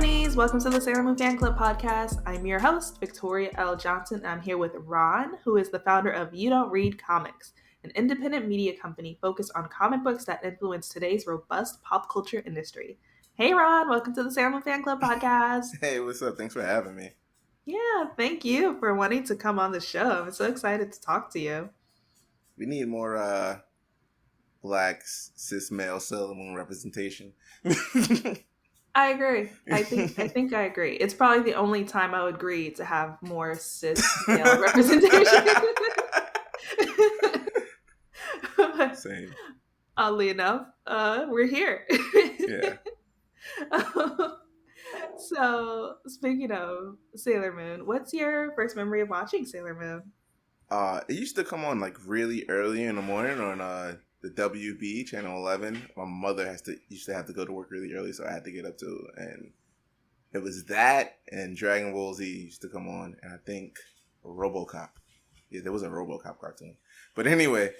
Moonies! Welcome to the Sailor Moon Fan Club podcast. I'm your host, Victoria L. Johnson, and I'm here with Ron, who is the founder of You Don't Read Comics, an independent media company focused on comic books that influence today's robust pop culture industry. Hey Ron, welcome to the Sailor Moon Fan Club podcast. Hey, what's up? Thanks for having me. Yeah, thank you for wanting to come on the show. I'm so excited to talk to you. We need more black cis male Sailor Moon representation. I agree. I think I agree. It's probably the only time I would agree to have more cis male representation. Same. Oddly enough, we're here. Yeah. So, speaking of Sailor Moon, what's your first memory of watching Sailor Moon? It used to come on like really early in the morning on the WB channel 11. My mother used to have to go to work really early, so I had to get up to, and it was that and Dragon Ball Z used to come on, and I think RoboCop. Yeah, there was a RoboCop cartoon. But anyway,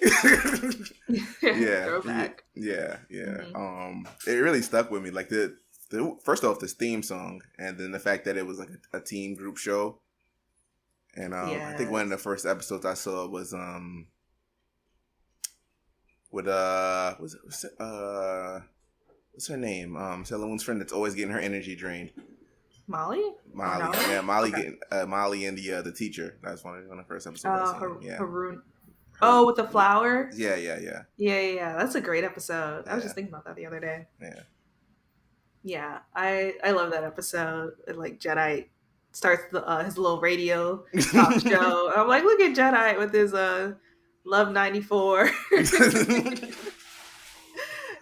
yeah, Throwback. yeah. Mm-hmm. It really stuck with me. Like the first off, this theme song, and then the fact that it was like a team group show. And I think one of the first episodes I saw was with what's her name? Sailor Moon's friend that's always getting her energy drained. Molly. Yeah, Molly okay. getting Molly and the teacher. That was one of the first episodes. Haroon. Oh, with the flower. Yeah. That's a great episode. Yeah. I was just thinking about that the other day. Yeah, I love that episode. Like Jedi starts his little radio talk show. I'm like, look at Jedi with his Love 94.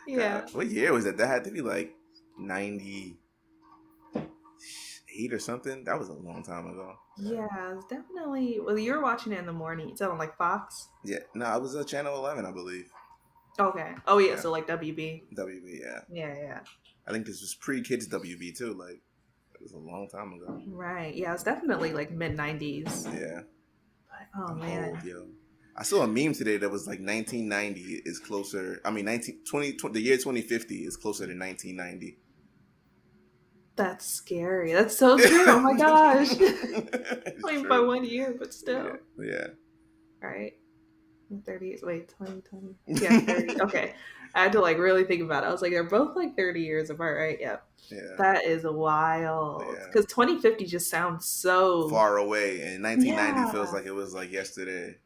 Yeah. God, what year was that? That had to be like 98 or something. That was a long time ago. Yeah, it's definitely. Well, you were watching it in the morning. It's on like Fox. Yeah, no, it was channel 11, I believe. Okay. Oh yeah, so like WB. WB, yeah. Yeah. I think this was pre-kids WB too. Like it was a long time ago. Right. Yeah, it's definitely like mid 90s. Yeah. But, oh man. Old, yo. I saw a meme today that was like 1990 is closer. I mean, the year 2050 is closer to 1990. That's scary. That's so true. Oh my gosh. Like by 1 year, but still. Yeah. Right. 30. Wait, 2020. Yeah, 30. Okay. I had to like really think about it. I was like, they're both like 30 years apart, right? Yep. Yeah. That is wild. Because 2050 just sounds so far away, and 1990 feels like it was like yesterday.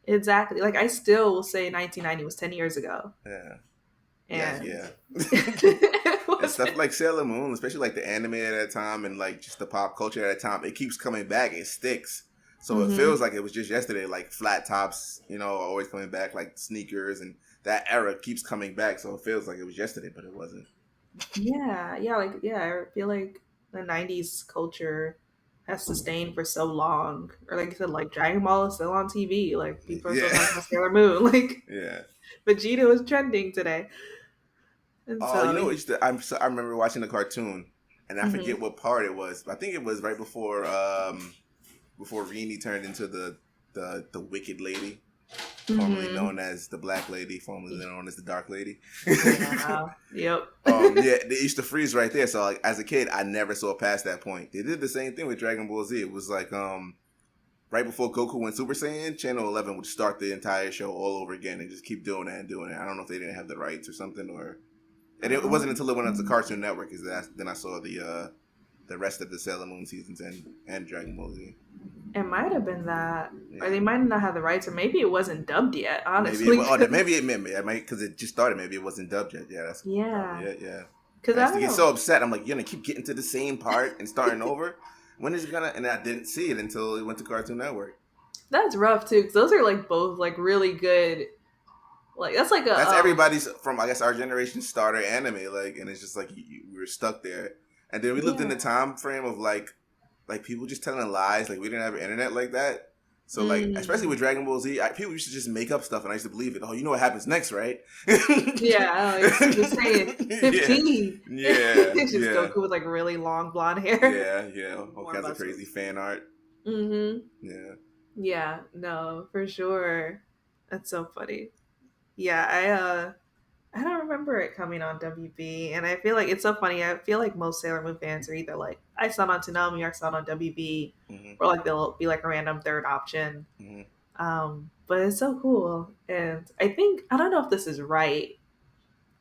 Exactly. Like I still will say 1990 was 10 years ago. Yeah. And yeah. And stuff like Sailor Moon, especially like the anime at that time and like just the pop culture at that time, it keeps coming back. It sticks. So it feels like it was just yesterday, like flat tops, always coming back, like sneakers, and that era keeps coming back. So it feels like it was yesterday, but it wasn't. Yeah. I feel like the 90s culture has sustained for so long. Or like I said, like Dragon Ball is still on TV. Like people are still talking about Sailor Moon. Like Vegeta was trending today. And you know what? I remember watching the cartoon, and I forget what part it was. I think it was right before Rini turned into the Wicked Lady, formerly known as the Black Lady, formerly known as the Dark Lady. Yep. They used to freeze right there. So like, as a kid, I never saw past that point. They did the same thing with Dragon Ball Z. It was like right before Goku went Super Saiyan, Channel 11 would start the entire show all over again and just keep doing it. I don't know if they didn't have the rights or something, and it wasn't until it went on to Cartoon Network then I saw the rest of the Sailor Moon seasons and Dragon Ball Z. It might have been that, or they might not have the rights, or maybe it wasn't dubbed yet. Honestly, maybe it might because it just started. Maybe it wasn't dubbed yet. Yeah, that's yeah. Because I used to get so upset. I'm like, you're gonna keep getting to the same part and starting over. When is it gonna? And I didn't see it until it went to Cartoon Network. That's rough too, because those are like both like really good. Like that's everybody's from I guess our generation starter anime. Like, and it's just like we were stuck there. And then we lived in the time frame of like people just telling lies. Like we didn't have internet like that. So like, especially with Dragon Ball Z, people used to just make up stuff, and I used to believe it. Oh, you know what happens next, right? Yeah, like just saying 15. Yeah, just Goku with like really long blonde hair. Yeah, all kinds of crazy fan art. Yeah, no, for sure. That's so funny. Yeah, I don't remember it coming on WB, and I feel like it's so funny. I feel like most Sailor Moon fans are either like, I saw it on Toonami or I saw it on WB, Mm-hmm. or like they'll be like a random third option. Mm-hmm. But it's so cool, and I think I don't know if this is right,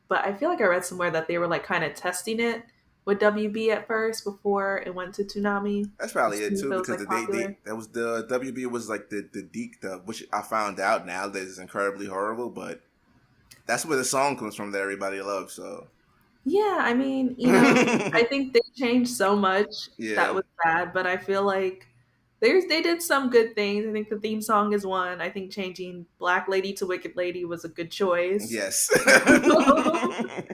but I feel like I read somewhere that they were like kind of testing it with WB at first before it went to Toonami That's to probably it see if too, it was because like popular. that was the WB was like the Deke dub, which I found out now that is incredibly horrible, but that's where the song comes from that everybody loves. So Yeah, I mean, I think they changed so much that yeah, was bad, but I feel like they did some good things. I think the theme song is one. I think changing Black Lady to Wicked Lady was a good choice. yes. I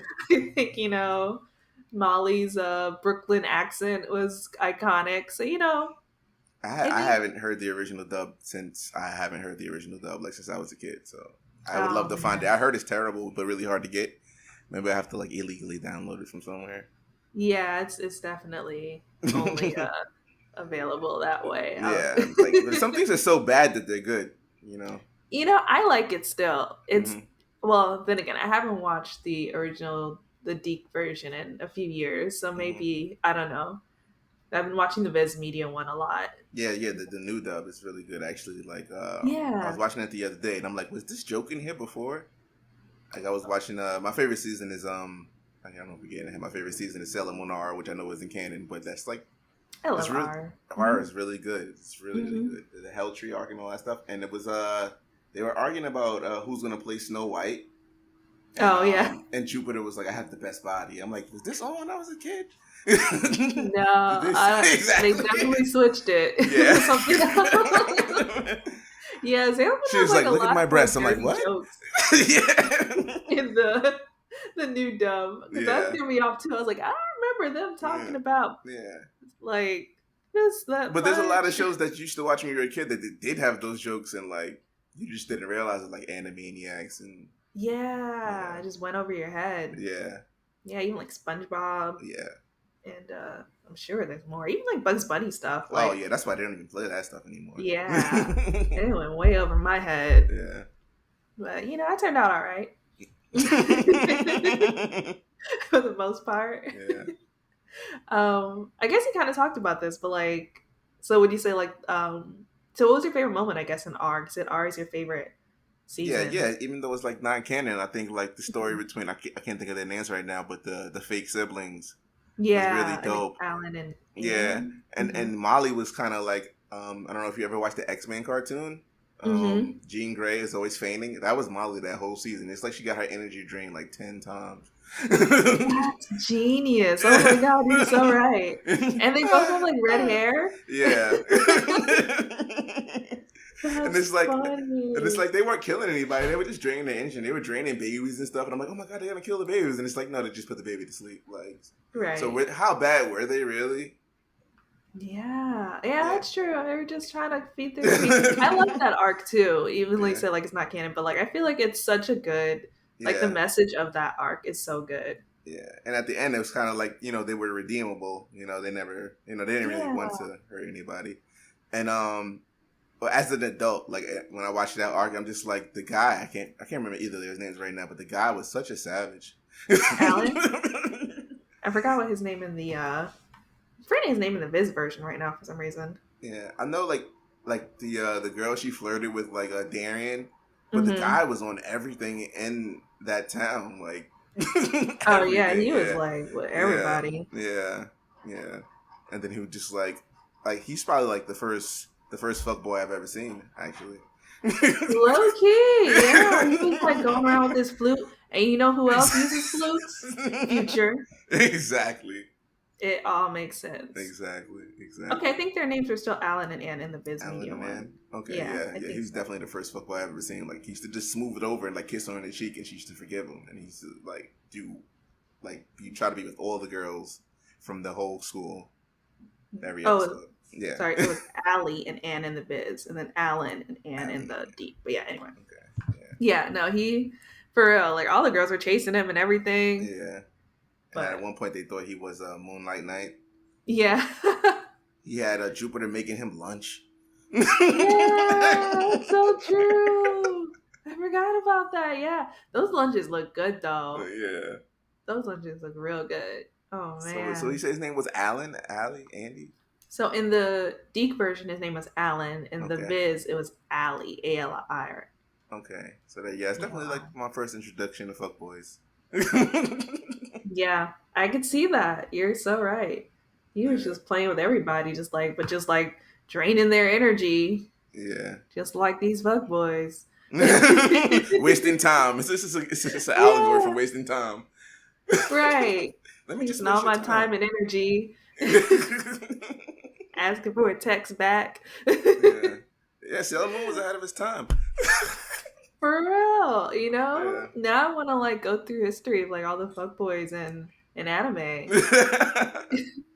think, Molly's Brooklyn accent was iconic. So, I I think haven't heard the original dub since I haven't heard the original dub like since I was a kid. So I would love oh to find it. man. I heard it's terrible, but really hard to get. Maybe I have to like illegally download it from somewhere. Yeah, it's definitely only available that way. Yeah, like but some things are so bad that they're good. You know. I like it still. It's Hmm. well, then again, I haven't watched the original, the Deke version in a few years, so Hmm. maybe I don't know. I've been watching the Viz Media one a lot. Yeah, yeah. The new dub is really good actually. Like I was Yeah. watching it the other day, and I'm like, was this joke in here before? Like I was watching. My favorite season is I don't know if we're getting ahead. My favorite season is Sailor Moon R, which I know isn't canon, but that's like I it's love real. R. R is really good. It's really really Hmm. good. The Hell Tree arc and all that stuff, and it was they were arguing about who's gonna play Snow White. Oh yeah. And Jupiter was like, I have the best body. I'm like, was this on when I was a kid? No, This they exactly. definitely switched it Yeah. to something else. Yeah, Sailor Moon She has was like like, a look at lot my of like breasts. I'm like, dirty what? jokes Yeah. in the new dub because that Yeah. threw me off too. I was like, I don't remember them Yeah. talking about Yeah. like this that But there's a lot of much. shows that you used to watch when you were a kid that did have those jokes and like you just didn't realize it, like Animaniacs and Yeah, yeah. it just went over your head. Yeah. Yeah, even like SpongeBob, Yeah. and I'm sure there's more. Even like Bugs Bunny stuff. Oh Like, yeah, that's why they don't even play that stuff anymore. yeah, it went way over my head. Yeah. But I turned out all right for the most part. Yeah. I guess you kind of talked about this, but like, so would you say like, so what was your favorite moment? I guess in R, because R is your favorite Yeah, season. yeah. Even though it's like not canon, I think like the story Mhm. between I can't think of their names right now, but the fake siblings was really Yeah, I think dope. Alan and Yeah, Anne. Hmm. and Molly was kind of like I don't know if you ever watched the X-Men cartoon. Hmm. Jean Grey is always fainting. That was Molly that whole season. It's like she got her energy drained like 10 times. That's genius. Oh my god, you're so right. And they both have like red hair. Yeah. and That's it's like funny. they weren't killing anybody. They were just draining the engine. They were draining babies and stuff. And I'm like, oh my god, they're gonna kill the babies. And it's like, no, they just put the baby to sleep. Like, so Right. how bad were they really? Yeah. Yeah, Yeah. that's true. They were just trying to feed their babies. I like that arc too. Even like Yeah. say like it's not canon, but like I feel like it's such a good like the Yeah. message of that arc is so good. Yeah. And at the end, it was kind of like, they were redeemable. They never, they didn't really Yeah. want to hurt anybody. And, but as an adult, like when I watched that arc, I'm just like the guy. I can't remember either of their names right now, but the guy was such a savage. Alan? I forgot what his name in the I'm forgetting his name in the Viz version right now for some reason. Yeah, I know, like the girl she flirted with, like Darian, but the Hmm. guy was on everything in that town, like Oh yeah, everything. he was Yeah, like with yeah, everybody. yeah, yeah. And then he would just like he's probably like the first fuck boy I've ever seen, actually. Low key, yeah. He was like going around with his flute. And you know who else uses flutes? Future. Exactly. It all makes sense. Exactly. Okay, I Exactly. think their names are still Alan and Anne in the Viz Alan Media the one. man. Okay, Yeah, yeah, I yeah. He think was so. definitely the first fuckboy I've ever seen. Like he used to just smooth it over and like kiss her on the cheek, and she used to forgive him. And he used to like do, like you try to be with all the girls from the whole school every Oh, episode. Yeah. sorry, it was Allie and Anne in the Biz, and then Alan and Anne in Ali. the Deep. But yeah, anyway. Okay. Yeah, no, he for real. Like all the girls were chasing him and everything. Yeah. And at But one point they thought he was Moonlight Knight. yeah, He had Jupiter making him lunch. yeah, that's so true. I forgot about that. Yeah, those lunches look good though. Yeah. Those lunches look real good. Oh So he man. said his name was Alan, Ali, Andy. So in the Deke version, his name was Alan. In the Okay. Viz, it was Ali. Ali. Okay. So that, yeah, it's definitely like my first introduction to fuckboys. Yeah, I could see that. You're so right. He was just playing with everybody, just like draining their energy, Yeah. just like these fuckboys. Wasting time. It's just an allegory for Yeah, wasting time. right. Let me just Wasting waste all your my time. time and energy, asking for a text back. Yeah. Yeah, Sailor Moon was ahead of his time. For real, Yeah. Now I want to like go through history of like all the fuckboys in anime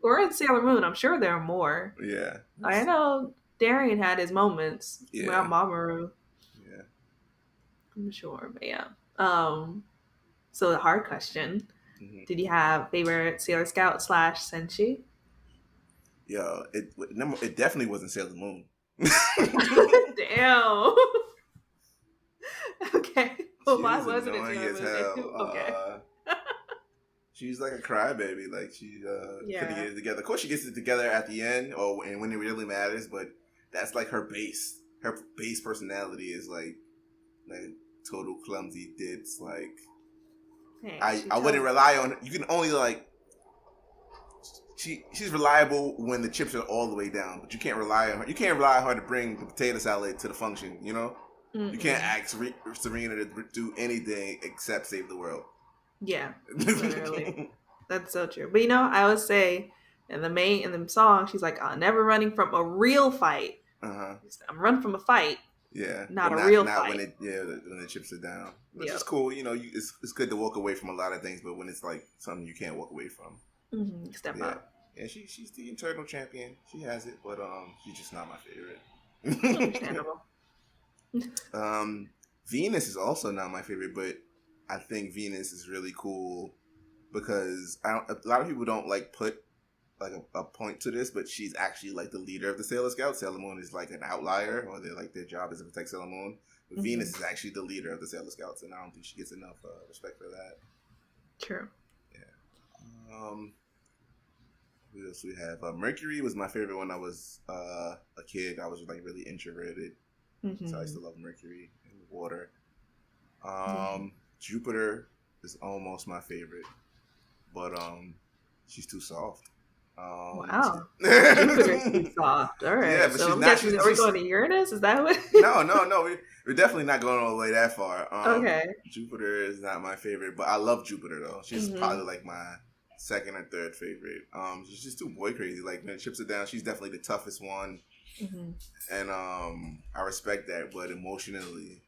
or in Sailor Moon. I'm sure there are more. Yeah. I know Darien had his moments without Yeah. Mamoru. Yeah. I'm sure, but yeah. So the hard question: Mm-hmm. Did you have favorite Sailor Scout / Senshi? Yo, it definitely wasn't Sailor Moon. Damn. Okay. Well, She why was wasn't it annoying Sailor as Moon? Okay. hell. She's like a crybaby. Like she couldn't get it together. Of course, she gets it together at the end, and when it really matters. But that's like her base. Her base personality is like total clumsy ditz. Like Hey, I wouldn't rely on. You can only like. She's reliable when the chips are all the way down, but you can't rely on her. You can't rely on her to bring the potato salad to the function. You know, you can't ask Serena to do anything except save the world. Yeah, literally. That's so true. But I would say in the song, she's like, I'm never running from a real fight. I'm running from a fight. Yeah, not a real not fight. When the chips are down, which is cool. It's good to walk away from a lot of things, but when it's like something you can't walk away from, step up. Yeah, she's the internal champion. She has it, but she's just not my favorite. Understandable. Venus is also not my favorite, but I think Venus is really cool because a lot of people don't like put like a point to this, but she's actually like the leader of the Sailor Scouts. Sailor Moon is like an outlier, or their job is to protect Sailor Moon. But Venus is actually the leader of the Sailor Scouts, and I don't think she gets enough respect for that. True. Yeah. What else we have? Mercury was my favorite when I was a kid. I was like really introverted, so I used to love Mercury and water. Jupiter is almost my favorite, but she's too soft. Wow. Jupiter's too soft. All right. Yeah, but so I'm guessing, are we going to Uranus? Is that what? No. We're definitely not going all the way that far. Okay. Jupiter is not my favorite, but I love Jupiter though. She's probably like my second or third favorite. She's just too boy crazy. Like when it chips it down, she's definitely the toughest one, and I respect that. But emotionally,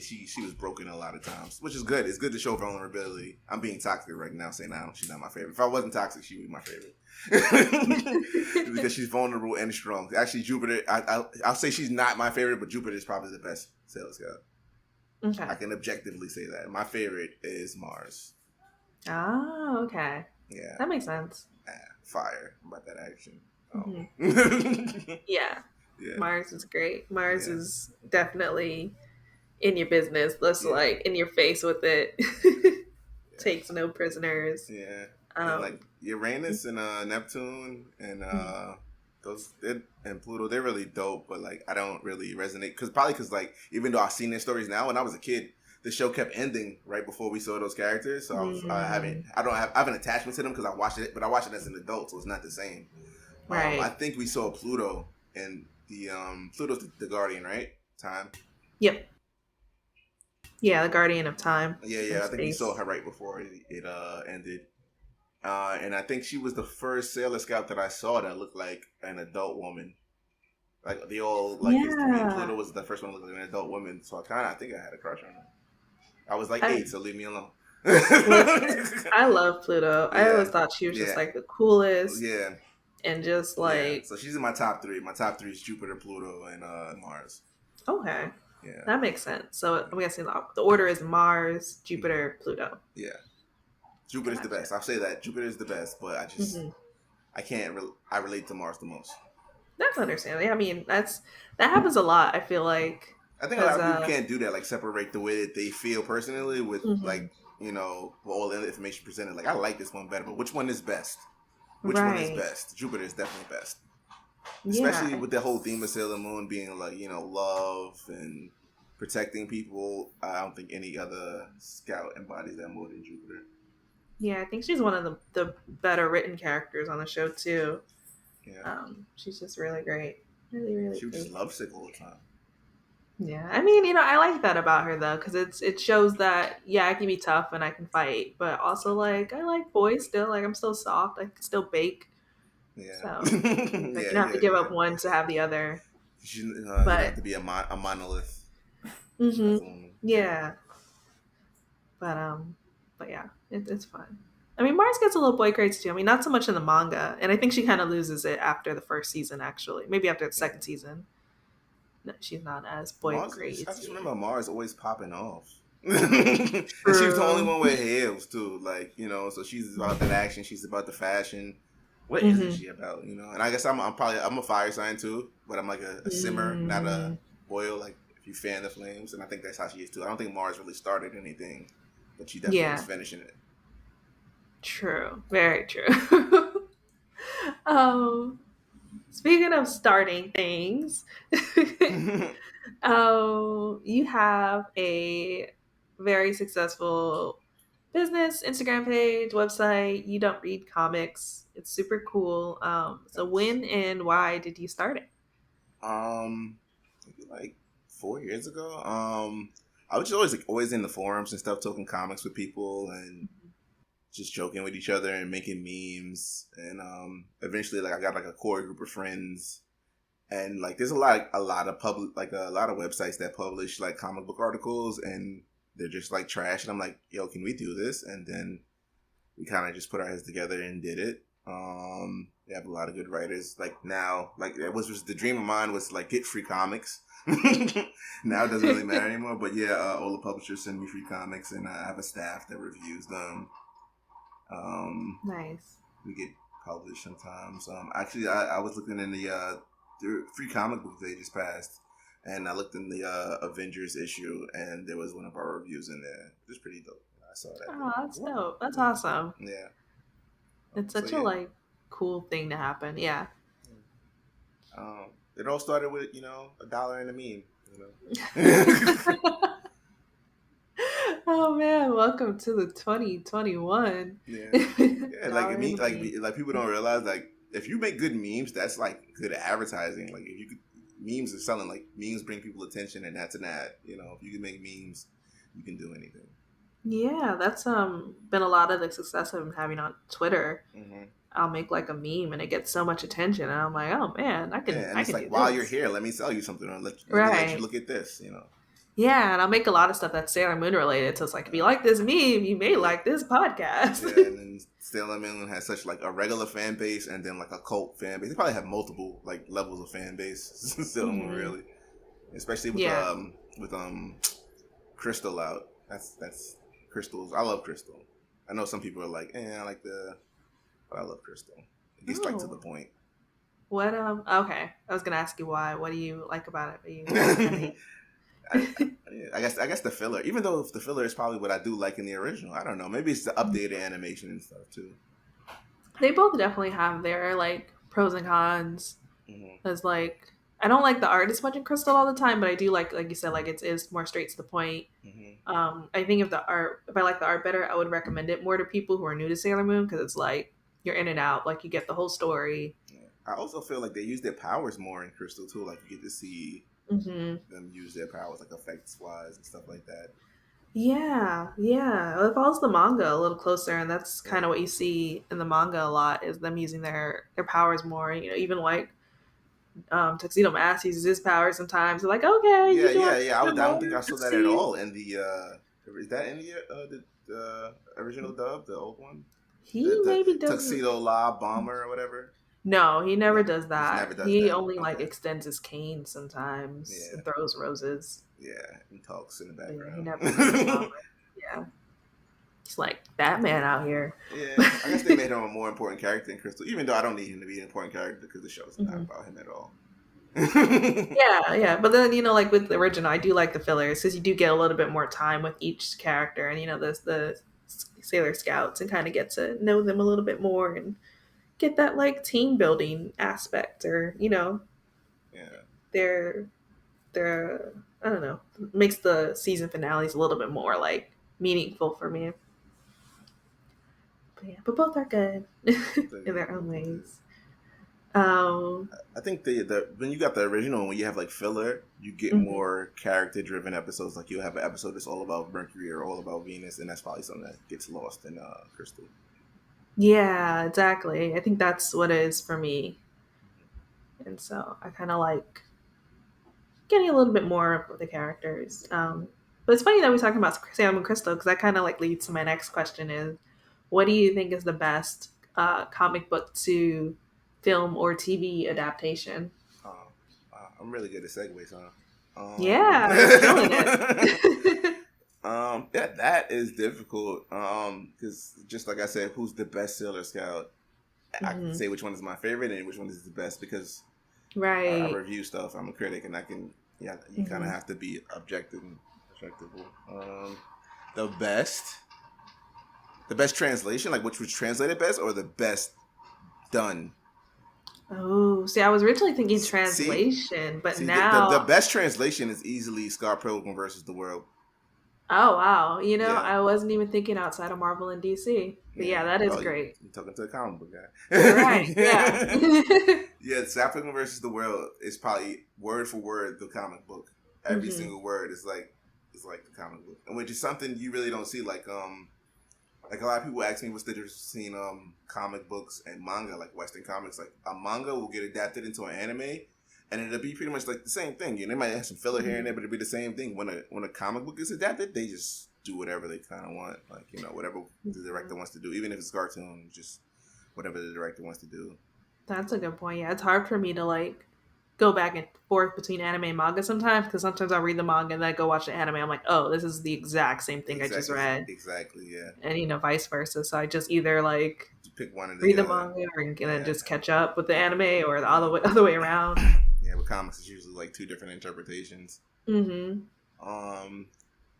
she was broken a lot of times, which is good. It's good to show vulnerability. I'm being toxic right now, saying she's not my favorite. If I wasn't toxic, she would be my favorite because she's vulnerable and strong. Actually, Jupiter, I'll say she's not my favorite, but Jupiter is probably the best Sailor Scout. Okay, I can objectively say that. My favorite is Mars. Oh, okay. Yeah, that makes sense. Fire about that action. Yeah, Mars is great. Mars is definitely in your business. Let's like in your face with it. Takes no prisoners. Yeah. And like Uranus and Neptune and and Pluto, they're really dope, but like I don't really resonate because like even though I've seen their stories now when I was a kid, the show kept ending right before we saw those characters. So I have an attachment to them because I watched it, but I watched it as an adult, so it's not the same. Right. I think we saw Pluto and the Pluto's the Guardian, right? Time. Yep. Yeah, the Guardian of Time. Yeah. I think we saw her right before it ended. And I think she was the first Sailor Scout that I saw that looked like an adult woman. Like they all like Pluto was the first one to look like an adult woman, so I think I had a crush on her. I was like 8, so leave me alone. I love Pluto. I always thought she was just like the coolest. Yeah. And just like so she's in my top 3. My top 3 is Jupiter, Pluto, and Mars. Okay. Yeah. That makes sense. So I'm guessing the order is Mars, Jupiter, Pluto. Yeah. Jupiter's the best. I'll say that. Jupiter's the best, but I just I can't I relate to Mars the most. That's understandable. I mean, that happens a lot, I feel like. I think a lot of people can't do that, like separate the way that they feel personally with like, all the information presented. Like, I like this one better, but which one is best? Which one is best? Jupiter is definitely best. Especially with the whole theme of Sailor Moon being like, love and protecting people. I don't think any other scout embodies that more than Jupiter. Yeah, I think she's one of the better written characters on the show too. Yeah. She's just really great. Really, really She was great. just lovesick all the time. Yeah, I mean, I like that about her though, because it shows that I can be tough and I can fight, but also like I like boys still. Like I'm still soft. I can still bake. Yeah. So like, you don't have to give up one to have the other. You don't have to be a monolith. Mm-hmm. Yeah. But yeah, it's fun. I mean, Mars gets a little boy crazy too. I mean, not so much in the manga, and I think she kind of loses it after the first season. Actually, maybe after the second season. No, she's not as boy crazy. I just remember Mars always popping off. And she was the only one with heels too, like so she's about that action, she's about the fashion. What isn't she about, And I guess I'm a fire sign too, but I'm like a simmer, not a boil. Like if you fan the flames, and I think that's how she is too. I don't think Mars really started anything, but she definitely was finishing it. True, very true. Speaking of starting things, you have a very successful business, Instagram page, website. You don't read comics. It's super cool. So when and why did you start it? Maybe like 4 years ago. I was just always in the forums and stuff, talking comics with people and just joking with each other and making memes. And eventually, like I got like a core group of friends. And like there's a lot of websites that publish like comic book articles, and they're just like trash. And I'm like, yo, can we do this? And then we kind of just put our heads together and did it. We have a lot of good writers. Like now, like it was just the dream of mine was like get free comics. Now it doesn't really matter anymore. But yeah, all the publishers send me free comics, and I have a staff that reviews them. Nice. We get published sometimes. Actually, I was looking in the free comic book they just passed, and I looked in the Avengers issue, and there was one of our reviews in there. It was pretty dope. I saw that. Oh, that's dope. That's awesome. Yeah. It's such a cool thing to happen. Yeah. It all started with $1 and a meme. Oh man, welcome to the 2021. Yeah, like people don't realize like if you make good memes, that's like good advertising. Like if you could, memes are selling. Like memes bring people attention, and that's an ad. If you can make memes, you can do anything. Yeah, that's been a lot of the success I've been having on Twitter. Mm-hmm. I'll make like a meme and it gets so much attention, and I'm like, oh man, I can. Yeah, and I it's can like do while this. you're here, let me sell you something, or let you look at this. Yeah, and I'll make a lot of stuff that's Sailor Moon related. So it's like, if you like this meme, you may like this podcast. Yeah, and then Sailor Moon has such like a regular fan base and then like a cult fan base. They probably have multiple like levels of fan base. Sailor Moon really, especially with Crystal out. That's Crystal's. I love Crystal. I know some people are like, but I love Crystal. It gets like to the point. What okay. I was gonna ask you why. What do you like about it? I guess the filler. Even though the filler is probably what I do like in the original. I don't know. Maybe it's the updated animation and stuff too. They both definitely have their like pros and cons. Because like I don't like the art as much in Crystal all the time, but I do like you said, like it is more straight to the point. I think if I like the art better, I would recommend it more to people who are new to Sailor Moon, because it's like you're in and out, like you get the whole story. I also feel like they use their powers more in Crystal too. Like you get to see them use their powers, like effects wise and stuff like that. Yeah. It follows the manga a little closer, and that's kind of what you see in the manga a lot, is them using their powers more. Even like Tuxedo Mask uses his powers sometimes. They're like, okay, yeah. I don't think I saw that at all in the. Is that in the original dub, the old one? Maybe does Tuxedo La Bomber or whatever. No, he never does that. He only like extends his cane sometimes and throws roses. Yeah, and talks in the background. He never does yeah. He's like Batman out here. Yeah, I guess they made him a more important character than Crystal, even though I don't need him to be an important character because the show's not about him at all. Yeah. But then, like with the original, I do like the fillers because you do get a little bit more time with each character, and the Sailor Scouts, and kind of get to know them a little bit more and get that like team building aspect, or Yeah. their their I don't know, makes the season finales a little bit more like meaningful for me. But yeah, but both are good So, in yeah, their own both are good. ways. Um, I think the when you got the original, when you have like filler, you get mhm. more character driven episodes. Like you'll have an episode that's all about Mercury or all about Venus, and that's probably something that gets lost in Crystal. Yeah, exactly. I think that's what it is for me. And so I kind of like getting a little bit more of the characters. But it's funny that we're talking about Sam and Crystal because that kind of like leads to my next question: is what do you think is the best comic book to film or TV adaptation? I'm really good at segues, huh? Yeah, you're killing it. Yeah, that is difficult. Because just like I said, who's the best Sailor Scout? I can Hmm. say which one is my favorite and which one is the best because I Right. review stuff. I'm a critic, and I can. Yeah, you kind of Hmm. have to be objective and objectable. The best, the best translation, like which was translated best, or the best done. Oh, see, I was originally thinking See, translation, but see, the now, best translation is easily Scott Pilgrim versus the World. oh wow, Yeah, I wasn't even thinking outside of Marvel and DC. But yeah. yeah, that is Well, great. you're talking to a comic book Right. Yeah. guy. Yeah, Scott Pilgrim versus the World is probably word for word the comic book. Every Hmm. single word is like the comic book, and which is something you really don't see. Like a lot of people ask me what's the difference between comic books and manga, like Western comics. Like a manga will get adapted into an anime, and it'll be pretty much like the same thing. They might have some filler here and there, Hmm. but it'll be the same thing. When a comic book is adapted, they just do whatever they kind of want, like whatever the director wants to do, even if it's cartoon, just whatever the director wants to do. That's a good point. Yeah, it's hard for me to like go back and forth between anime and manga sometimes because sometimes I'll read the manga and then I go watch the anime. I'm like, oh, this is the exact same thing I just Exactly, read, exactly, yeah. and vice versa. So I just either like You pick one or read the the other. manga or gonna Yeah, just catch up with the anime or the yeah, other way around. yeah. With comics, it's usually like two different interpretations. Hmm. Um,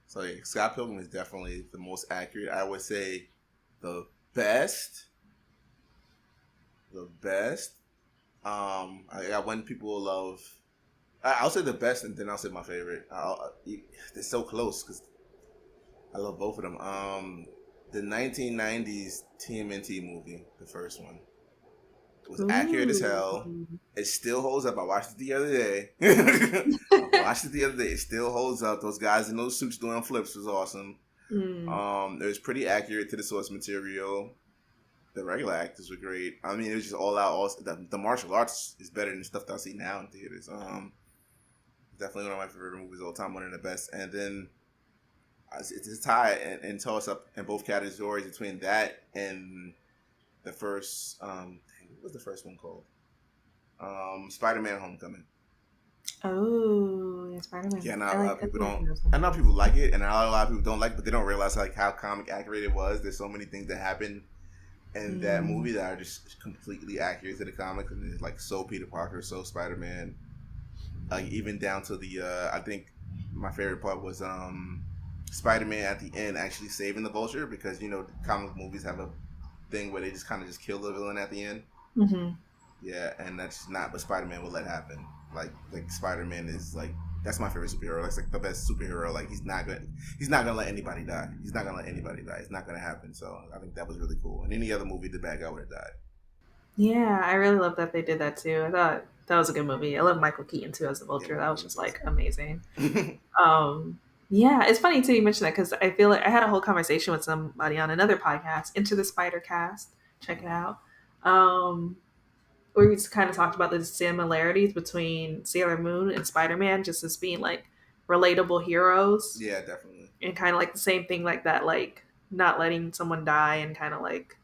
So yeah, Scott Pilgrim is definitely the most accurate. I would say the best. The best. I got one people will love. I'll say the best, and then I'll say my favorite. They're so close because I love both of them. The 1990s TMNT movie, the first one, was accurate as Ooh. hell. It still holds up. I watched it the other day. I watched it the other day. It still holds up. Those guys in those suits doing flips was awesome. Mm. It was pretty accurate to the source material. The regular actors were great. I mean, it was just all out. The martial arts is better than stuff that I see now in theaters. Definitely one of my favorite movies of all time. One of the best. And then it's a tie and toss up in both categories between that and the first. What was the first one called? Spider-Man: Homecoming. Oh, yeah, Spider Yeah, Man. not I a lot of like people definitely like don't. those I know movies. people like it, and a lot of people don't like it, but they don't realize like how comic accurate it was. There's so many things that happen in that Mm. movie that are just completely accurate to the comics, and it's like so Peter Parker, so Spider Man, like even down to the. I think my favorite part was Spider Man at the end actually saving the Vulture because comic movies have a thing where they just kind of just kill the villain at the end. Hmm. Yeah, and that's not what Spider Man will let happen. Like Spider Man is like that's my favorite superhero. That's like the best superhero. Like he's not gonna let anybody die. He's not gonna let anybody die. It's not gonna happen. So I think that was really cool. In any other movie, the bad guy would have died. Yeah, I really love that they did that too. I thought that was a good movie. I love Michael Keaton too as the Yeah, Vulture. That Michael was Keaton's just like awesome. amazing. Yeah, it's funny too you mentioned that because I feel like I had a whole conversation with somebody on another podcast, Into the Spider Cast. Check it out. Um, where we just kind of talked about the similarities between Sailor Moon and Spider Man, just as being like relatable heroes, Yeah, definitely. and kind of like the same thing like that, like not letting someone die and kind of like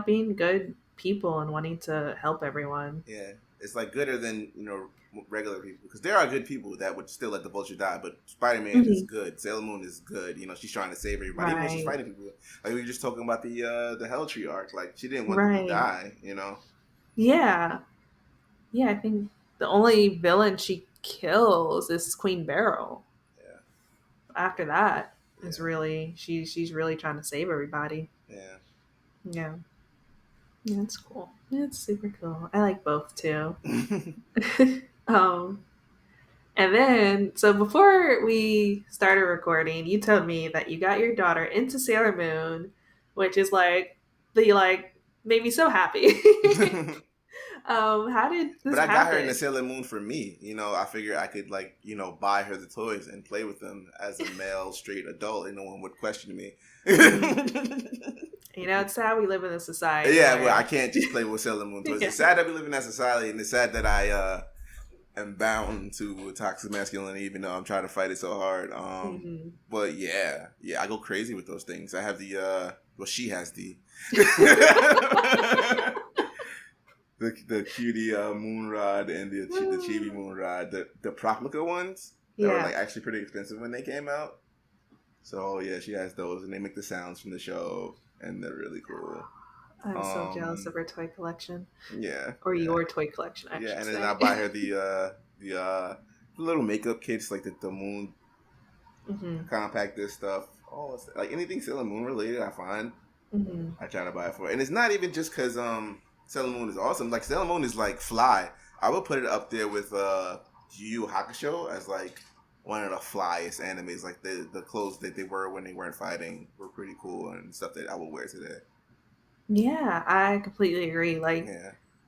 being good people and wanting to help everyone. Yeah, it's like gooder than regular people because there are good people that would still let the Vulture die, but Spider Man is Hmm. good. Sailor Moon is good. She's trying to save everybody, even when she's Right. fighting people. Like we were just talking about the Hell Tree arc. Like she didn't want them to Right. die. Yeah. Yeah, I think the only villain she kills is Queen Beryl. Yeah. After that, it's really she's really trying to save everybody. Yeah. Yeah. Yeah, it's cool. It's super cool. I like both too. And then, so before we started recording, you told me that you got your daughter into Sailor Moon, which is like made me so happy. How did this But I happen? got her into Sailor Moon for me. You know, I figured I could buy her the toys and play with them as a male straight adult, and no one would question me. You know, it's sad we live in a society. Yeah, well, I can't just play with Sailor Moon toys. Yeah. It's sad that we live in that society, and it's sad that I am bound to toxic masculinity, even though I'm trying to fight it so hard. But yeah, I go crazy with those things. I have the she has the the cutie Moonrod and the chibi Moonrod, the Proplica ones. They were like actually pretty expensive when they came out. So yeah, she has those, and they make the sounds from the show, and they're really cool. I'm so jealous of her toy collection. Yeah. Or your toy collection, actually. Yeah, and then I buy her the little makeup kits, like the Moon compact disc stuff. Oh, like anything Sailor Moon related, I find. I try to buy it for her. And it's not even just because Sailor Moon is awesome. Like, Sailor Moon is like fly. I would put it up there with Yu Yu Hakusho as like one of the flyest animes. Like the clothes that they were when they weren't fighting were pretty cool and stuff that I would wear today. Yeah, I completely agree. Like,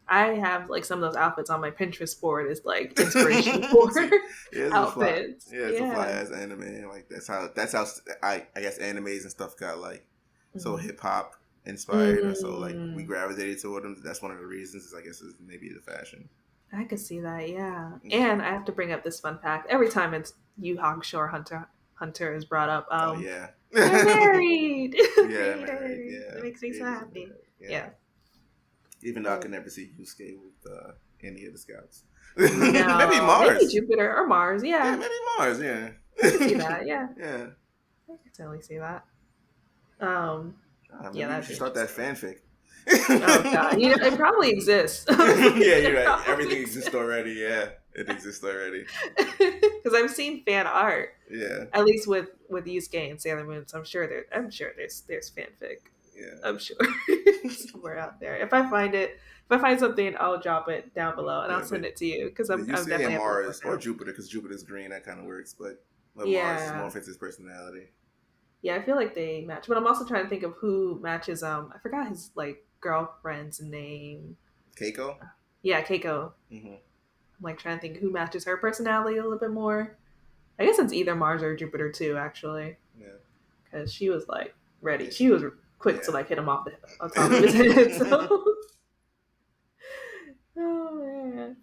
I have like some of those outfits on my Pinterest board as like inspiration for outfits. It's a fly ass anime. Like that's how I guess animes and stuff got like so hip hop inspired, and so like we gravitated toward them. That's one of the reasons. I guess is maybe the fashion. I could see that, yeah. And I have to bring up this fun fact every time it's Yu Hakusho or Hunter is brought up. They're married. Yeah, married. Yeah, it makes me so happy. Yeah. Even though I could never see Yusuke with any of the scouts. No, maybe Mars, maybe Jupiter or Mars. Yeah, maybe Mars. Yeah, I can see that. Yeah, yeah, I can totally see that. you should start that fanfic. Oh god, it probably exists. Yeah, you're right. Everything exists already. Yeah, it exists already. Because I've seen fan art. Yeah. At least with Yusuke and Sailor Moon, so I'm sure there's fanfic. Yeah. I'm sure somewhere out there. If I find something, I'll drop it down below and I'll send it to you because I'm definitely Mars or Jupiter, because Jupiter's green, that kind of works, but Mars more fits his personality. Yeah, I feel like they match, but I'm also trying to think of who matches. I forgot his like girlfriend's name. Keiko. Yeah, Keiko. I'm like trying to think who matches her personality a little bit more. I guess it's either Mars or Jupiter too, actually. Yeah. Because she was like ready. She was quick to like hit him off on top of his head. So. Oh man.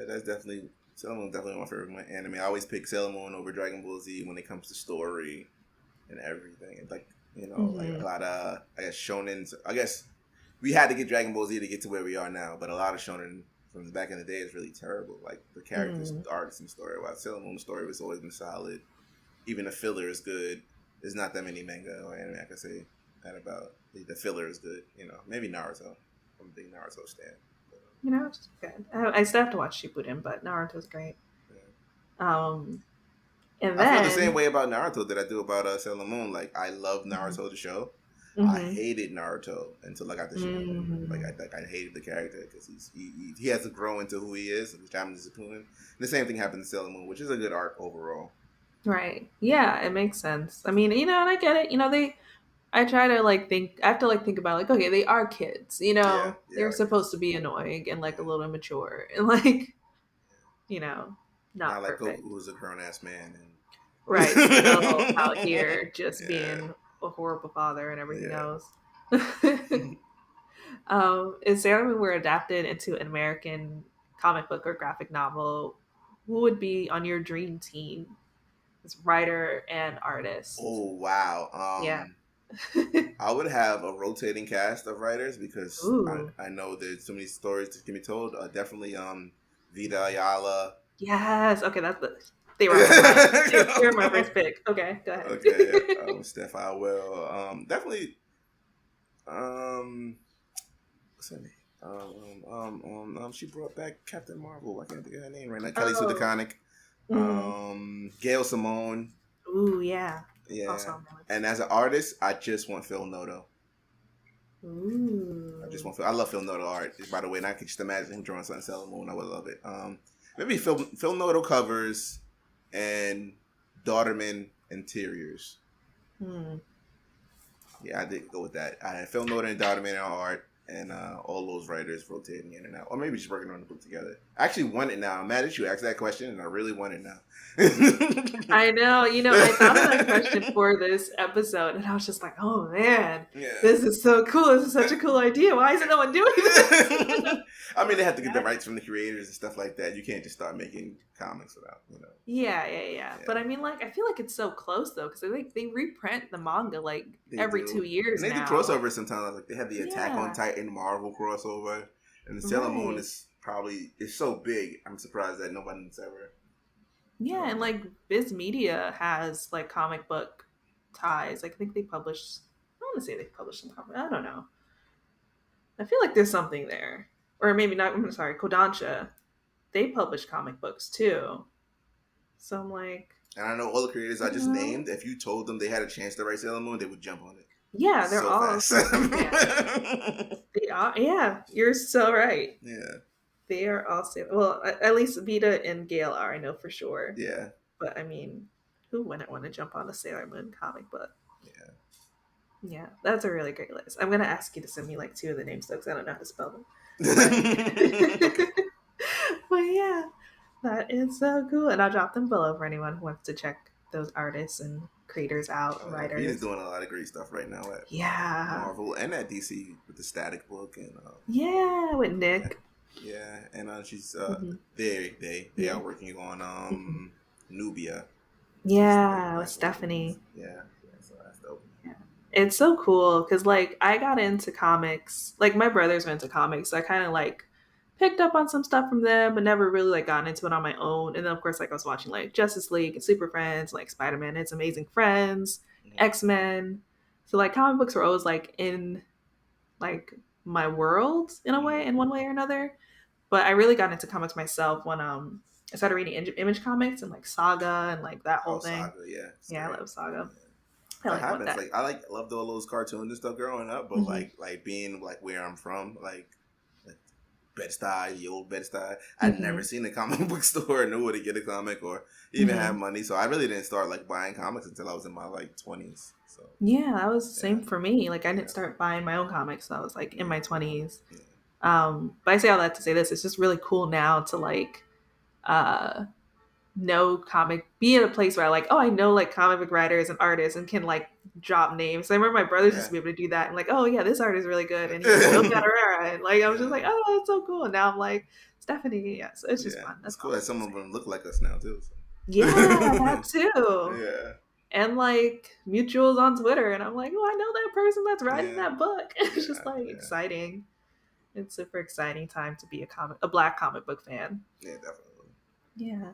That's definitely Sailor Moon. Definitely my favorite anime. I always pick Sailor Moon over Dragon Ball Z when it comes to story and everything. And like like a lot of shonens. I guess we had to get Dragon Ball Z to get to where we are now, but a lot of shonen from back in the day is really terrible. Like the characters, arcs, and story. While Sailor Moon's story has always been solid. Even the filler is good. There's not that many manga or anime I can say that about. The filler is good. Maybe Naruto. I'm a big Naruto stan. It's good. I still have to watch Shippuden, but Naruto's great. Yeah. And then I feel the same way about Naruto that I do about Sailor Moon. Like, I love Naruto the show. I hated Naruto until I got the show. Like I hated the character because he has to grow into who he is, which I'm disappointed. And the same thing happened to Sailor Moon, which is a good arc overall. Right. Yeah, it makes sense. I mean, and I get it. I try to think. I have to think about okay, they are kids. They're supposed to be annoying and a little immature and not like perfect. Goku, who's a grown ass man. Right. Still out here just being a horrible father and everything else. If Sailor Moon were adapted into an American comic book or graphic novel, who would be on your dream team as writer and artist? Oh wow. Yeah. I would have a rotating cast of writers because I know there's so many stories that can be told. Definitely Vita Ayala. Yes. Okay, they were my first pick. Okay, go ahead. Okay. Steph, I will. Definitely. What's her name? She brought back Captain Marvel. I can't think of her name right now. Kelly Sue Oh. Deconnick. Gail Simone. Ooh, yeah. Yeah. Also on my list. And as an artist, I just want Phil Noto. Ooh. I love Phil Noto art. By the way, and I can just imagine him drawing something Sailor Moon. I would love it. Maybe Phil Noto covers and Dauterman interiors. Yeah, I did go with that. I had Phil Noto and Dauterman on art, and all those writers rotating in and out, or maybe just working on the book together. I actually want it now. I'm mad that you asked that question, and I really want it now. I know. I thought of that question for this episode, and I was just like, "Oh man, this is so cool! This is such a cool idea. Why isn't no one doing this?" I mean, they have to get the rights from the creators and stuff like that. You can't just start making comics without, Yeah. But I mean, I feel like it's so close though, because they reprint the manga every 2 years. And they now. do crossovers sometimes. Like they have the Attack on Titan Marvel crossover, and the Sailor Moon is so big. I'm surprised that nobody's ever. Yeah, and Viz Media has comic book ties. I think they publish. I want to say they publish some comic. I don't know. I feel like there's something there, or maybe not. I'm sorry, Kodansha. They publish comic books too. So I'm like. And I know all the creators I just named. If you told them they had a chance to write Sailor Moon, they would jump on it. Yeah, they're all. They are. Yeah, you're so right. Yeah. They are all Sailor. Well, at least Vita and Gail are. I know for sure. Yeah. But I mean, who wouldn't want to jump on a Sailor Moon comic book? Yeah. Yeah, that's a really great list. I'm gonna ask you to send me 2 of the names though, because I don't know how to spell them. But yeah, that is so cool, and I'll drop them below for anyone who wants to check those artists and creators out. Writers. He's doing a lot of great stuff right now at Marvel and at DC with the Static book and with Nick. Yeah, and she's they are working on Nubia. Yeah, with Stephanie. Yeah, so that's dope. Yeah. It's so cool because I got into comics. My brothers were into comics, so I kind of picked up on some stuff from them, but never really gotten into it on my own. And then of course I was watching Justice League and Super Friends, Spider-Man and Its Amazing Friends, X-Men. So comic books were always in my world in a way, in one way or another. But I really got into comics myself when I started reading Image comics and Saga and that whole thing. Saga, yeah. I love Saga. That happens. I loved all those cartoons and stuff growing up, but being where I'm from, Bed-Stuy, the old Bed-Stuy, I'd never seen a comic book store or knew where to get a comic or even have money. So I really didn't start buying comics until I was in my 20s. So yeah, that was the same for me. I didn't start buying my own comics until I was in my 20s. Yeah. But I say all that to say this: it's just really cool now to know be in a place where I know comic book writers and artists and can drop names. So I remember my brothers used to be able to do that and oh yeah, this art is really good, and he's and I was just oh, that's so cool. And now I'm Stephanie. Yeah, so it's just fun. That's cool that some of them look like us now too. So. Yeah, that too. Yeah. And mutuals on Twitter, and I'm oh, I know that person that's writing that book. It's just exciting. It's super exciting time to be a Black comic book fan. Yeah, definitely. Yeah.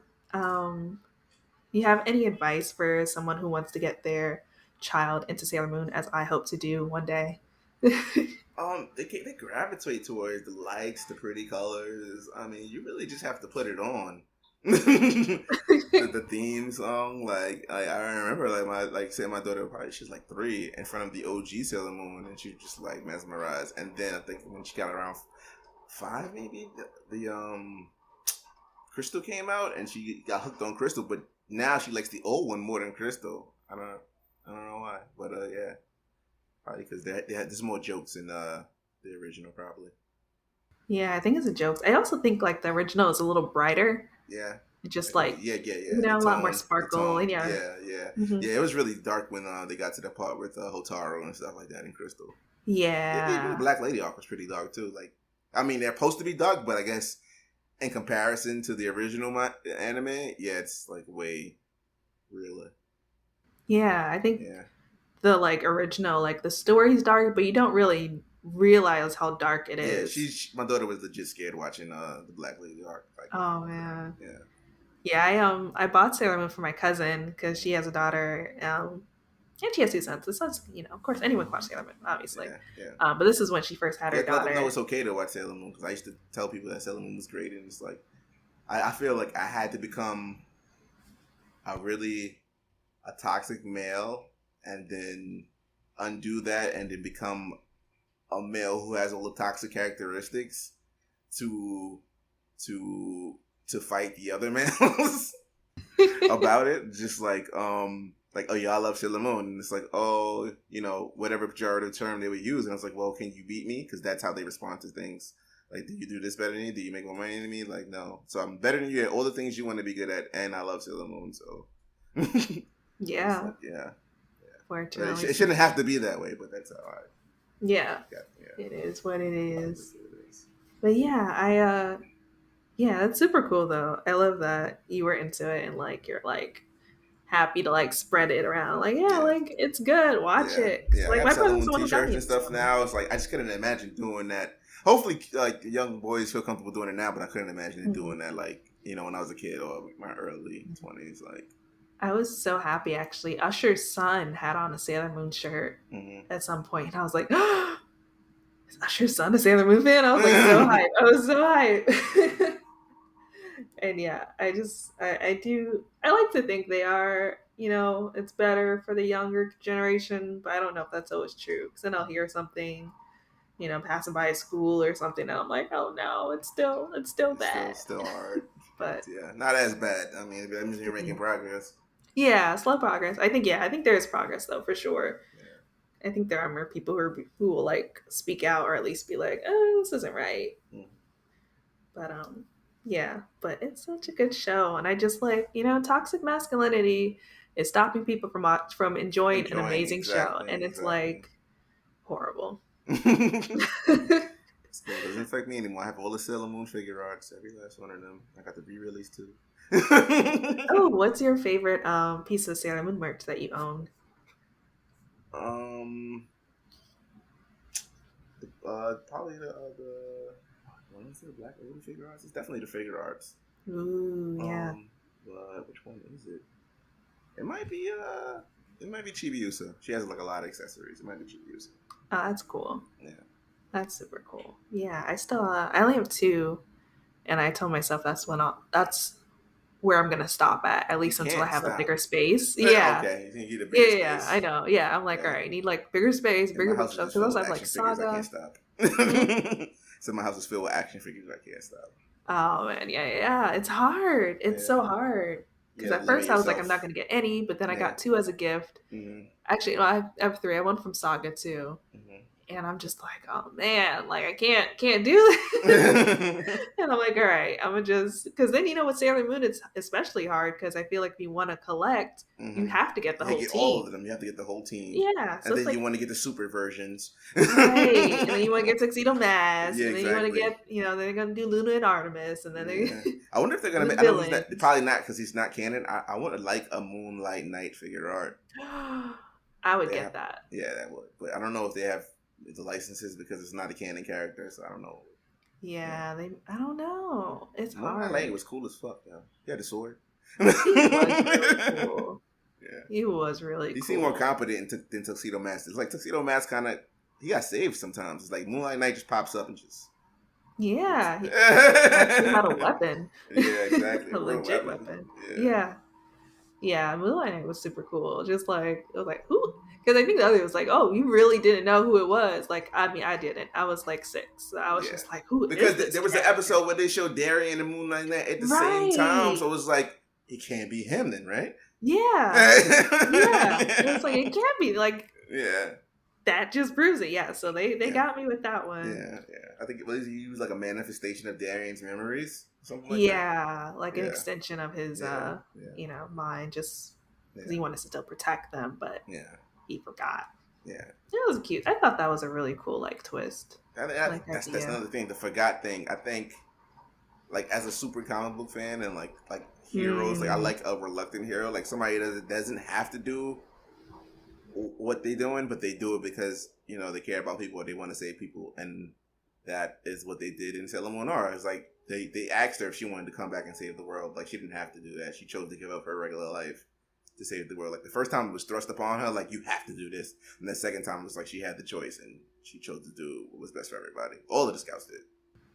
You have any advice for someone who wants to get their child into Sailor Moon, as I hope to do one day? They gravitate towards the lights, the pretty colors. I mean, you really just have to put it on. the theme song, I remember my daughter she's 3 in front of the OG Sailor Moon, and she was just mesmerized. And then I think when she got around 5, maybe the Crystal came out, and she got hooked on Crystal. But now she likes the old one more than Crystal. I don't know why, but yeah, probably because there's more jokes in the original, probably. Yeah, I think it's a joke. I also think the original is a little brighter. Yeah. Just a lot more sparkle. And yeah. Yeah, it was really dark when they got to the part with Hotaru and stuff like that in Crystal. Yeah. Black Lady arc was pretty dark too. I mean, they're supposed to be dark, but I guess in comparison to the original anime, it's way realer. Yeah, I think the original the story's dark, but you don't really realize how dark it is. My daughter was legit scared watching the Black Lady arc. Oh man. Yeah, I bought Sailor Moon for my cousin because she has a daughter, And she has 2 sons. The sons, of course, anyone can watch Sailor Moon, obviously. Yeah, yeah. But this is when she first had You her have to let them know daughter. it's okay to watch Sailor Moon, because I used to tell people that Sailor Moon was great, and it's like I feel like I had to become a toxic male and then undo that and then become a male who has all the toxic characteristics to fight the other males about it. Just like oh, y'all love Sailor Moon, and it's like, oh, whatever pejorative term they would use, and I was like, well, can you beat me? Because that's how they respond to things. Like, do you do this better than me? Do you make more money than me? Like, no. So I'm better than you at all the things you want to be good at, and I love Sailor Moon, so Yeah. like, yeah. Fortunately. It shouldn't have to be that way, but that's all right. Yeah. It is what it is. But yeah, that's super cool though. I love that you were into it and like you're like happy to like spread it around. Like, like it's good. Watch it. Yeah, Like I my got Sailor brother's Moon the one who got t-shirts me and into stuff it. now. It's like I just couldn't imagine doing that. Hopefully, like young boys feel comfortable doing it now, but I couldn't imagine doing that like when I was a kid or my early 20s. Like, I was so happy actually. Usher's son had on a Sailor Moon shirt at some point, and I was like, is Usher's son a Sailor Moon fan? I was like so hyped. I was so hyped. And yeah, I like to think they are, it's better for the younger generation, but I don't know if that's always true. Because then I'll hear something, passing by a school or something, and I'm like, oh no, it's still bad. Still hard. But yeah, not as bad. I mean, that means you're making progress. Yeah, slow progress. I think there is progress though, for sure. Yeah. I think there are more people who will like speak out or at least be like, oh, this isn't right. But yeah, but it's such a good show, and I just like, toxic masculinity is stopping people from enjoying an amazing show, and it's like horrible. It's cool. It doesn't affect me anymore. I have all the Sailor Moon figure arts, every last one of them. I got the re-release too. Oh, what's your favorite piece of Sailor Moon merch that you own? Probably the what is it? Black Lady figure arts. It's definitely the figure arts. Ooh, yeah. But which one is it? It might be Chibiusa. She has like a lot of accessories. It might be Chibiusa. Oh, that's cool. Yeah, that's super cool. Yeah, I only have 2, and I told myself that's where I'm gonna stop at least until I have a bigger space. Yeah. Okay, you need a bigger space. Yeah, I know. Yeah, I'm like, all right, I need like bigger space, bigger bookshelf. Because I have like Saga. I can't stop. So my house is filled with action figures. I can't stop. Oh man, yeah. It's hard. It's so hard. Because at first I was like, I'm not gonna get any, but then I got 2 as a gift. Actually, I have 3. I won from Saga too. And I'm just like, oh man, like I can't do this. And I'm like, all right, I'm gonna just, because then with Sailor Moon it's especially hard because I feel like if you want to collect, you have to get the whole team. All of them. You have to get the whole team. Yeah, so and then you want to get the super versions, right? And then you want to get Tuxedo Mask, and then you want to get, they're gonna do Luna and Artemis, and then I wonder if they're gonna make. I know probably not because he's not canon. I want to like a Moonlight Knight figure art. I would get that. Yeah, that would, but I don't know if they have the licenses because it's not a canon character, so I don't know. Yeah, I don't know. It's hard. Moonlight was cool as fuck, though. He had a sword. He was really cool. Yeah, he was really cool. He seemed more competent than Tuxedo Mask. It's like Tuxedo Mask kind of, he got saved sometimes. It's like Moonlight Knight just pops up and just. Yeah, he actually had a weapon. Yeah, exactly. A legit weapon. Yeah, Moonlight Knight was super cool. Just like, it was like, who? Because I think the other was like, oh, you really didn't know who it was. Like, I mean, I didn't. I was like 6. So I was just like, who because is this? There was an episode where they showed Darien and Moonlight Knight at the same time. So it was like, it can't be him then, right? Yeah. Yeah. And it's like, it can't be. Like, yeah. That just proves it. Yeah. So they got me with that one. Yeah. I think it was, he used like a manifestation of Darien's memories. Something like that. Like an extension of his, mind, just because he wanted to still protect them, but he forgot. Yeah, it was cute. I thought that was a really cool twist. That's another thing. The forgot thing. I think, like as a super comic book fan and like heroes, like I like a reluctant hero, like somebody that doesn't have to do what they're doing, but they do it because they care about people or they want to save people, and that is what they did in Sailor Moon. It's like they asked her if she wanted to come back and save the world. Like she didn't have to do that. She chose to give up her regular life to save the world. Like the first time it was thrust upon her, like you have to do this, and the second time it was like she had the choice and she chose to do what was best for everybody. All of the scouts did.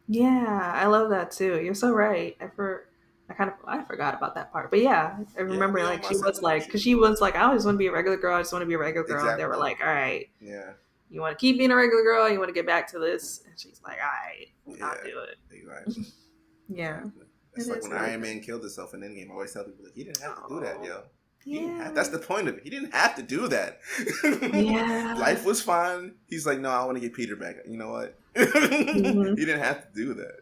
Yeah, I love that too. You're so right. I forgot about that part, but yeah, I remember we like she almost was said like, because she was like, I just want to be a regular girl. I just want to be a regular girl. And they were Exactly. like, all right, Yeah. you want to keep being a regular girl? You want to get back to this? And she's like, all right, I'll do it. Exactly. Yeah. It's like when Iron Man killed himself in Endgame. I always tell people, like, he didn't have to do that, yo. Yeah. That's the point of it. He didn't have to do that. Yeah. Life was fine. He's like, no, I want to get Peter back. You know what? Mm-hmm. He didn't have to do that.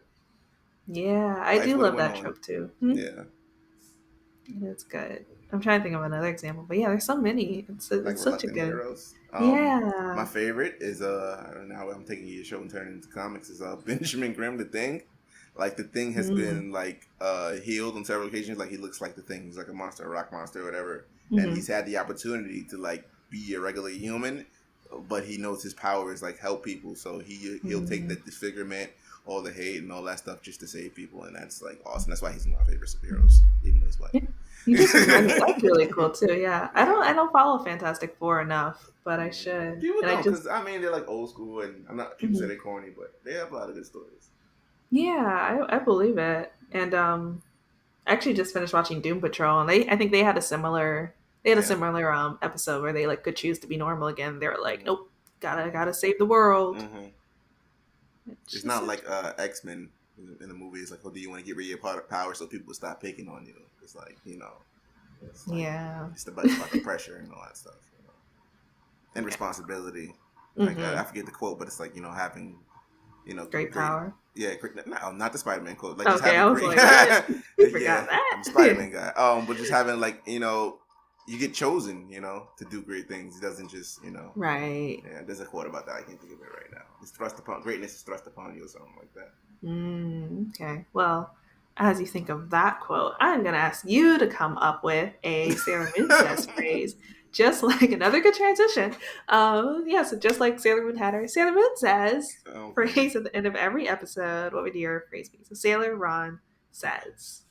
Yeah, I do love that trope too. Yeah. It's good. I'm trying to think of another example, but yeah, there's so many. It's such a good. Heroes. Yeah. My favorite is now I'm taking your show and turning it into comics is Benjamin Grimm, the Thing. Like the Thing has been like healed on several occasions. Like he looks like the Thing. He's like a monster, a rock monster, or whatever. And he's had the opportunity to like be a regular human, but he knows his power is like help people. So he'll take the disfigurement, all the hate, and all that stuff just to save people, and that's like awesome. That's why he's one of my favorite superheroes, even though he's white. That's really cool too. Yeah, I don't follow Fantastic Four enough, but I should. People don't, because I mean they're like old school, and I'm not. People say they're corny, but they have a lot of good stories. Yeah, I believe it. And I actually just finished watching Doom Patrol, and I think they had a similar episode where they like could choose to be normal again. They were like, nope, gotta save the world. It's not like X-Men in the movie. It's like, oh, do you want to get rid of your power so people stop picking on you? It's like, it's like, it's about the pressure and all that stuff, and responsibility. Like I forget the quote, but it's like having great power. Yeah, no, not the Spider-Man quote. Like, okay, I was like, I forgot that. I'm a Spider-Man guy. But just having like you get chosen, to do great things. It doesn't just, Right. Yeah, there's a quote about that. I can't think of it right now. It's greatness is thrust upon you or something like that. Okay. Well, as you think of that quote, I'm going to ask you to come up with a Sailor Moon says phrase, just like another good transition. So just like Sailor Moon had her Sailor Moon says phrase at the end of every episode. What would your phrase be? So Sailor Ron says.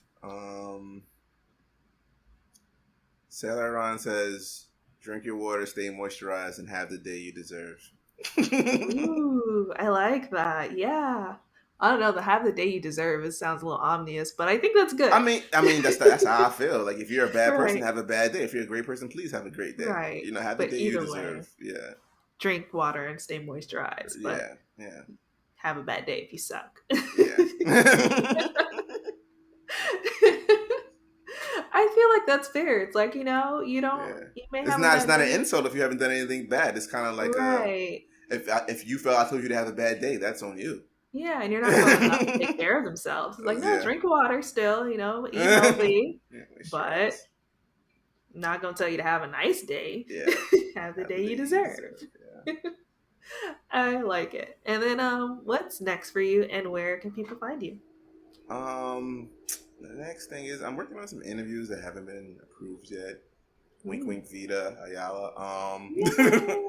Sailor Ron says, drink your water, stay moisturized, and have the day you deserve. Ooh, I like that. Yeah. I don't know. The have the day you deserve, it sounds a little ominous, but I think that's good. I mean, that's how I feel. Like if you're a bad person, have a bad day. If you're a great person, please have a great day. Right. Have the day you deserve. Yeah. Drink water and stay moisturized. But yeah. Have a bad day if you suck. Yeah. I feel like that's fair. It's like, you don't. Yeah. You may it's have. It's not an insult if you haven't done anything bad. It's kind of like if you felt I told you to have a bad day, that's on you. Yeah, and you're not going to take care of themselves. It's like, no, drink water still. Eat healthy, but I'm not going to tell you to have a nice day. Yeah, have the day you deserve. Yeah. I like it. And then, what's next for you, and where can people find you? The next thing is I'm working on some interviews that haven't been approved yet. Wink, wink, Vita Ayala. Oh man,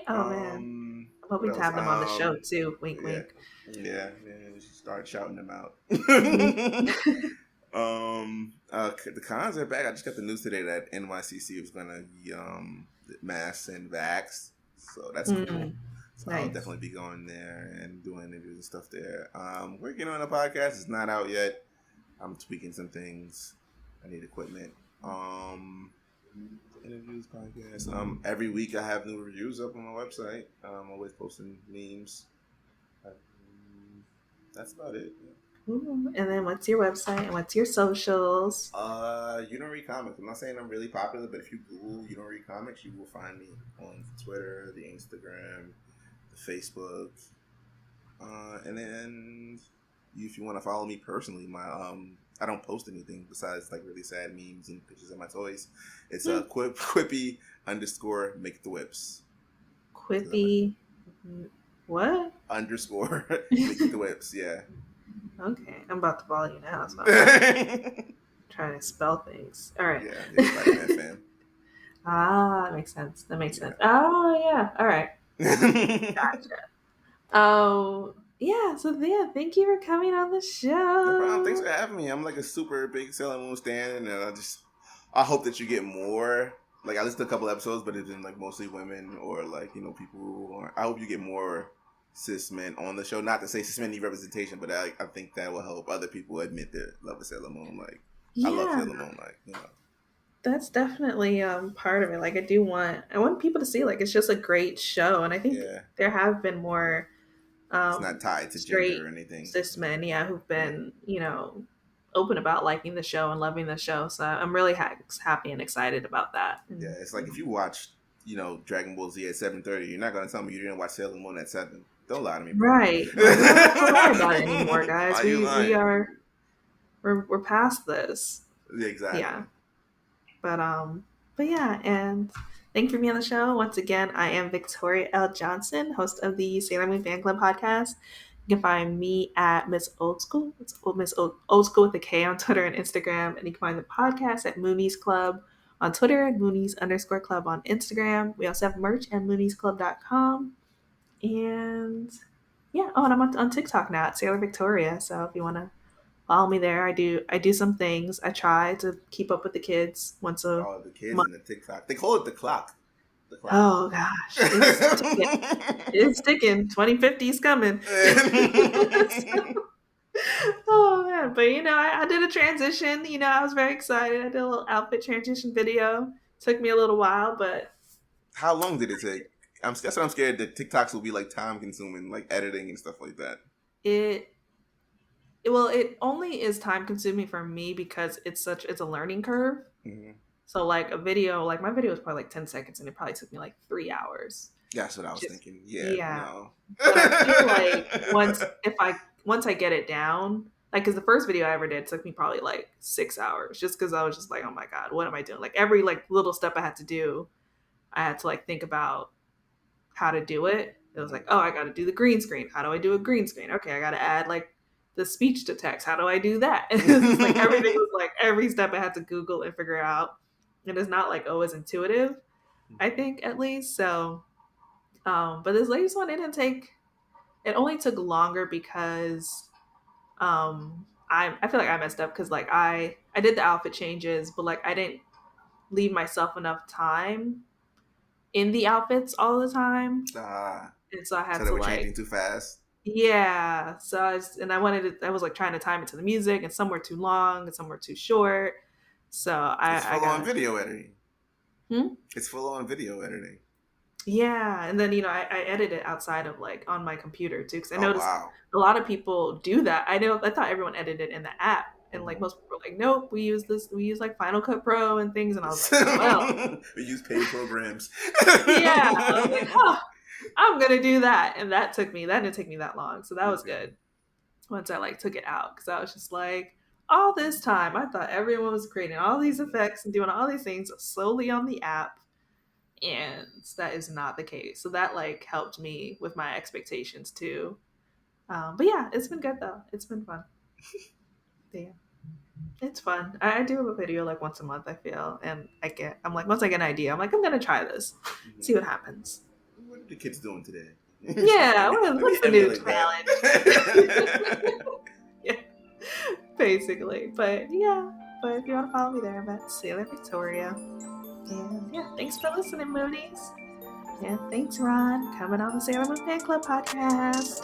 I'm hoping to have them on the show too. Wink, wink. Yeah. Start shouting them out. The cons are back. I just got the news today that NYCC was gonna be masks and vax, so that's cool. So nice. I'll definitely be going there and doing interviews and stuff there. Working on a podcast. It's not out yet. I'm tweaking some things. I need equipment. Interviews, podcasts. Every week I have new reviews up on my website. I'm always posting memes. That's about it. Yeah. Ooh, and then what's your website and what's your socials? You Don't Read Comics. I'm not saying I'm really popular, but if you Google You Don't Read Comics, you will find me on Twitter, the Instagram, the Facebook, and then if you want to follow me personally, my I don't post anything besides like really sad memes and pictures of my toys. It's Quippy _ make the whips. Quippy, what? _ make the whips. Yeah. Okay, I'm about to follow you now. So I'm trying to spell things. All right. Yeah, Spider-Man fan. That makes sense. Oh yeah. All right. Gotcha. Oh. Yeah, so thank you for coming on the show. No problem. Thanks for having me. I'm like a super big Sailor Moon stan, and I hope that you get more. Like, I listened to a couple episodes, but it's been like mostly women or like, you know, people who are. I hope you get more cis men on the show. Not to say cis men need representation, but I think that will help other people admit their love of Sailor Moon. Like, I love Sailor Moon. Like, you know. That's definitely part of it. Like I want people to see like it's just a great show, and I think there have been more it's not tied to straight gender or anything. Cis men, who've been you know open about liking the show and loving the show. So I'm really happy and excited about that. And, yeah, it's like if you watch Dragon Ball Z at 7:30, you're not gonna tell me you didn't watch Sailor Moon at 7. Don't lie to me, bro. Right? We don't have to lie about it anymore, guys. We're past this. Yeah, exactly. Yeah. But yeah, and thank you for being on the show. Once again, I am Victoria L. Johnson, host of the Sailor Moon Fan Club podcast. You can find me at Miss Old School. It's Miss Old School with a K on Twitter and Instagram. And you can find the podcast at Moonies Club on Twitter and Moonies_club on Instagram. We also have merch at mooniesclub.com. And yeah, and I'm on TikTok now at Sailor Victoria. So if you want to follow me there. I do some things. I try to keep up with the kids once a month. The kids in the TikTok. They call it the clock. The clock. Oh gosh, it's ticking. 2050 is coming. Oh man, but I did a transition. I was very excited. I did a little outfit transition video. Took me a little while, but how long did it take? That's what I'm scared that TikToks will be like time consuming, like editing and stuff like that. It only is time consuming for me because it's a learning curve. Mm-hmm. So like a video, like my video was probably like 10 seconds and it probably took me like 3 hours. That's what I was thinking. Yeah. No. But I feel like once I get it down, like, because the first video I ever did took me probably like 6 hours just because I was just like, oh my God, what am I doing? Like every like little step I had to do, I had to like think about how to do it. It was like, oh, I got to do the green screen. How do I do a green screen? Okay, I got to add like the speech to text. How do I do that? And it's like everything was like every step I had to Google and figure out. And it's not like always intuitive, I think, at least. So, but this latest one, it only took longer because I feel like I messed up because like I did the outfit changes, but like I didn't leave myself enough time in the outfits all the time. And so I had to like changing too fast. Yeah, so I was like trying to time it to the music, and some were too long, and some were too short. So it's full on video editing. It's full on video editing. Yeah, and then I edit it outside of like on my computer too, because I noticed a lot of people do that. I thought everyone edited in the app, and like most people were like, nope, we use like Final Cut Pro and things, and I was like, well, we use paid programs. Yeah, I was like, oh, I'm gonna do that, and that didn't take me that long, so that was good. Once I like took it out, because I was just like, all this time I thought everyone was creating all these effects and doing all these things solely on the app, and that is not the case. So that like helped me with my expectations too. But yeah, it's been good though. It's been fun. Yeah, it's fun. I do a video like once a month, I feel, and I'm like, once I get an idea, I'm like, I'm gonna try this, see what happens. What are the kids doing today? Yeah, what's the new challenge? Yeah, basically. But yeah, if you want to follow me there, I'm at Sailor Victoria. And yeah, thanks for listening, Moonies. And thanks, Ron, coming on the Sailor Moon Fan Club podcast.